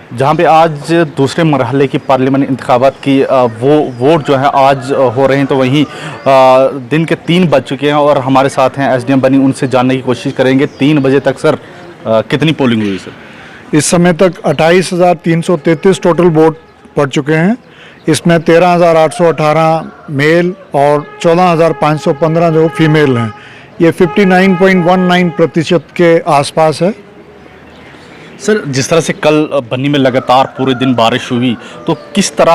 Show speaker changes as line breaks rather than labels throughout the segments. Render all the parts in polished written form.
जहाँ पे आज दूसरे मरहले की पार्लियामेंट इंतखाबात की वो वोट जो है आज हो रहे हैं, तो वहीं दिन के 3 बज चुके हैं और हमारे साथ हैं एसडीएम बनी, उनसे जानने की कोशिश करेंगे 3 बजे तक सर कितनी पोलिंग हुई सर?
इस समय तक 28,333 टोटल वोट पड़ चुके हैं। इसमें 13,818 मेल और 14,515 जो फीमेल हैं। ये 59.19% के आसपास है।
सर, जिस तरह से कल बन्नी में लगातार पूरे दिन बारिश हुई, तो किस तरह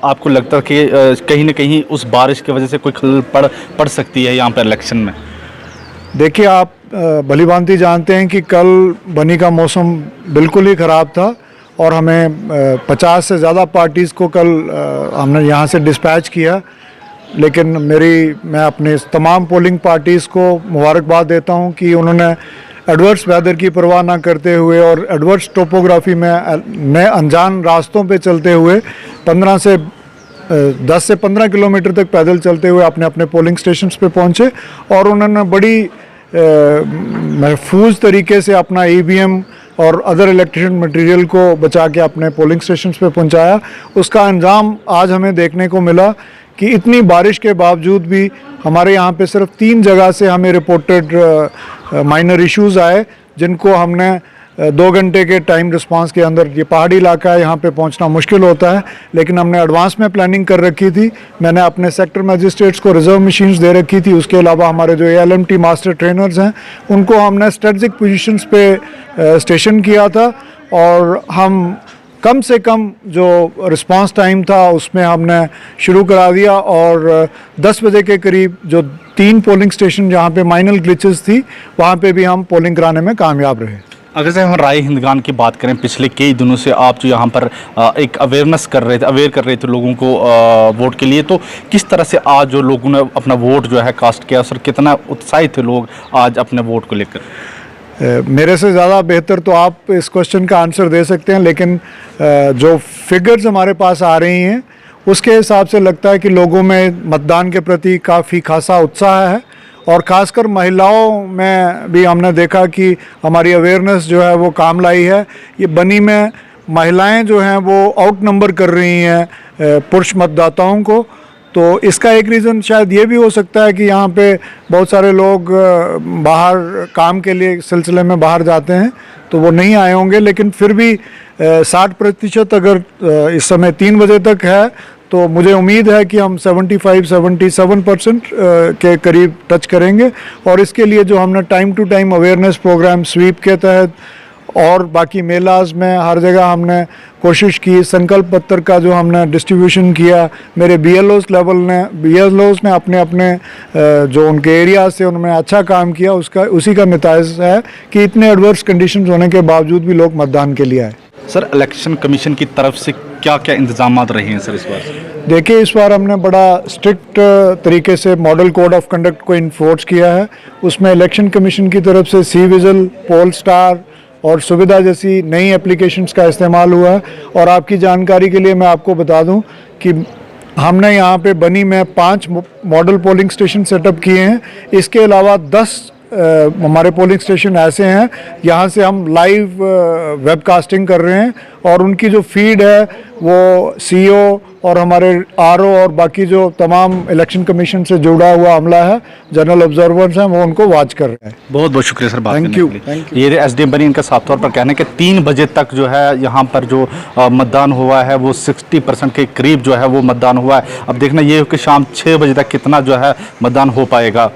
आपको लगता है कि कहीं ना कहीं उस बारिश की वजह से कोई खलल पड़ सकती है यहाँ पर इलेक्शन में?
देखिए, आप भलीभांति जानते हैं कि कल बन्नी का मौसम बिल्कुल ही ख़राब था और हमें 50 से ज़्यादा पार्टीज़ को कल हमने यहाँ से डिस्पैच किया। लेकिन मैं अपने तमाम पोलिंग पार्टीज़ को मुबारकबाद देता हूँ कि उन्होंने एडवर्स वेदर की परवाह ना करते हुए और एडवर्स टोपोग्राफी में नए अनजान रास्तों पे चलते हुए 10 से 15 किलोमीटर तक पैदल चलते हुए अपने अपने पोलिंग स्टेशंस पे पहुँचे और उन्होंने बड़ी महफूज तरीके से अपना ईवीएम और अदर इलेक्ट्रिक मटेरियल को बचा के अपने पोलिंग स्टेशंस पे पहुंचाया। उसका अंजाम आज हमें देखने को मिला कि इतनी बारिश के बावजूद भी हमारे यहाँ पे सिर्फ 3 जगह से हमें रिपोर्टेड माइनर इश्यूज़ आए, जिनको हमने 2 घंटे के टाइम रिस्पांस के अंदर, ये पहाड़ी इलाका है, यहाँ पे पहुँचना मुश्किल होता है, लेकिन हमने एडवांस में प्लानिंग कर रखी थी। मैंने अपने सेक्टर मजिस्ट्रेट्स को रिजर्व मशीन्स दे रखी थी। उसके अलावा हमारे जो ALMT मास्टर ट्रेनर्स हैं, उनको हमने स्ट्रेटजिक पोजीशंस पे स्टेशन किया था और हम कम से कम जो रिस्पांस टाइम था उसमें हमने शुरू करा दिया और 10 बजे के करीब जो 3 पोलिंग स्टेशन जहाँ पे माइनर ग्लिचेस थी, वहाँ पे भी हम पोलिंग कराने में कामयाब रहे।
अगर से हम राय हिंदगान की बात करें, पिछले कई दिनों से आप जो यहाँ पर एक अवेयर कर रहे थे लोगों को वोट के लिए, तो किस तरह से आज जो लोगों ने अपना वोट जो है कास्ट किया, सर कितना उत्साहित थे लोग आज अपने वोट को लेकर?
मेरे से ज़्यादा बेहतर तो आप इस क्वेश्चन का आंसर दे सकते हैं, लेकिन जो फिगर्स हमारे पास आ रही हैं उसके हिसाब से लगता है कि लोगों में मतदान के प्रति काफ़ी खासा उत्साह है और ख़ासकर महिलाओं में भी हमने देखा कि हमारी अवेयरनेस जो है वो काम लाई है। ये बनी में महिलाएं जो हैं वो आउट नंबर कर रही हैं पुरुष मतदाताओं को, तो इसका एक रीज़न शायद ये भी हो सकता है कि यहाँ पे बहुत सारे लोग बाहर काम के लिए सिलसिले में बाहर जाते हैं, तो वो नहीं आए होंगे। लेकिन फिर भी 60% अगर इस समय 3 बजे तक है, तो मुझे उम्मीद है कि हम 75-77% के करीब टच करेंगे। और इसके लिए जो हमने time to time awareness program sweep के तहत और बाकी मेलाज में हर जगह हमने कोशिश की, संकल्प पत्र का जो हमने डिस्ट्रीब्यूशन किया, मेरे BLOs ने अपने अपने जो उनके एरिया से उनमें अच्छा काम किया, उसी का नतीजा है कि इतने एडवर्स कंडीशंस होने के बावजूद भी लोग मतदान के लिए आए।
सर, इलेक्शन कमीशन की तरफ से क्या क्या इंतजाम रहे हैं सर इस बार?
देखिए, इस बार हमने बड़ा स्ट्रिक्ट तरीके से मॉडल कोड ऑफ कंडक्ट को इन्फोर्स किया है। उसमें इलेक्शन कमीशन की तरफ से सी-विजिल, पोल स्टार और सुविधा जैसी नई एप्लीकेशंस का इस्तेमाल हुआ है। और आपकी जानकारी के लिए मैं आपको बता दूं कि हमने यहाँ पे बनी में 5 मॉडल पोलिंग स्टेशन सेटअप किए हैं। इसके अलावा 10 हमारे पोलिंग स्टेशन ऐसे हैं यहाँ से हम लाइव वेबकास्टिंग कर रहे हैं और उनकी जो फीड है वो CO और हमारे RO और बाकी जो तमाम इलेक्शन कमीशन से जुड़ा हुआ अमला है, जनरल ऑब्जर्वर्स हैं, वो उनको वॉच कर रहे हैं।
बहुत बहुत शुक्रिया सर बात करने के लिए।
Thank you.
ये SDM बनी, इनका साफ तौर पर कहना है कि 3 बजे तक जो है यहाँ पर जो मतदान हुआ है वो 60% के करीब जो है वो मतदान हुआ है। अब देखना ये हो कि शाम 6 बजे तक कितना जो है मतदान हो पाएगा।